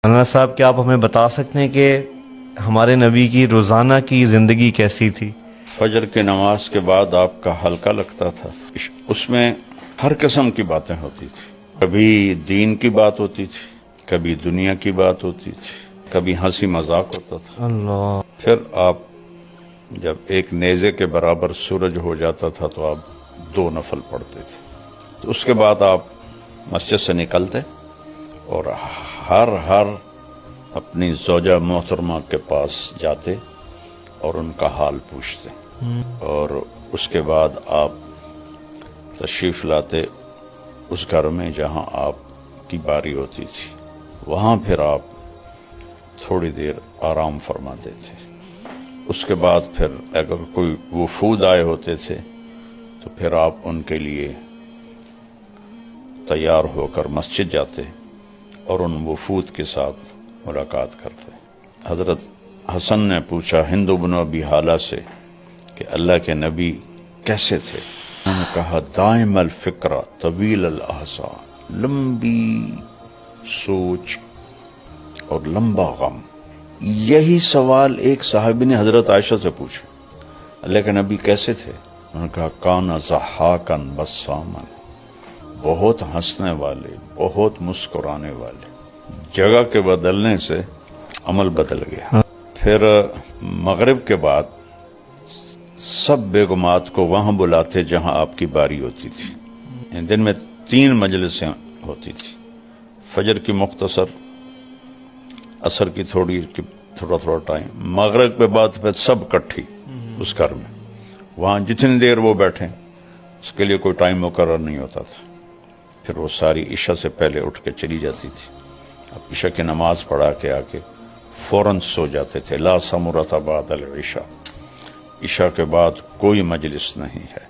مولانا صاحب کیا آپ ہمیں بتا سکتے ہیں کہ ہمارے نبی کی روزانہ کی زندگی کیسی تھی؟ فجر کی نماز کے بعد آپ کا حلقہ لگتا تھا، اس میں ہر قسم کی باتیں ہوتی تھی. کبھی دین کی بات ہوتی تھی، کبھی دنیا کی بات ہوتی تھی، کبھی ہنسی مذاق ہوتا تھا. اللہ. پھر آپ جب ایک نیزے کے برابر سورج ہو جاتا تھا تو آپ 2 نفل پڑھتے تھے. تو اس کے بعد آپ مسجد سے نکلتے اور ہر اپنی زوجہ محترمہ کے پاس جاتے اور ان کا حال پوچھتے، اور اس کے بعد آپ تشریف لاتے اس گھر میں جہاں آپ کی باری ہوتی تھی. وہاں پھر آپ تھوڑی دیر آرام فرماتے تھے. اس کے بعد پھر اگر کوئی وفود آئے ہوتے تھے تو پھر آپ ان کے لیے تیار ہو کر مسجد جاتے اور ان وفود کے ساتھ ملاقات کرتے. حضرت حسن نے پوچھا ہند بن ابی حالہ سے کہ اللہ کے نبی کیسے تھے؟ انہوں نے کہا دائم الفکرہ طویل الاحسان، لمبی سوچ اور لمبا غم. یہی سوال ایک صحابی نے حضرت عائشہ سے پوچھا اللہ کے نبی کیسے تھے؟ انہوں نے کہا کان ضحاکا بساما، بہت ہنسنے والے، بہت مسکرانے والے. جگہ کے بدلنے سے عمل بدل گیا. پھر مغرب کے بعد سب بیگمات کو وہاں بلاتے جہاں آپ کی باری ہوتی تھی. دن میں 3 مجلسیں ہوتی تھی، فجر کی مختصر، عصر کی تھوڑا ٹائم، مغرب کے بعد پھر سب کٹھی اس گھر میں. وہاں جتنی دیر وہ بیٹھیں اس کے لیے کوئی ٹائم مقرر نہیں ہوتا تھا. پھر وہ ساری عشاء سے پہلے اٹھ کے چلی جاتی تھی. اب عشاء کی نماز پڑھا کے آ کے فوراً سو جاتے تھے. لا ثمرۃ بعد العشاء، عشاء کے بعد کوئی مجلس نہیں ہے.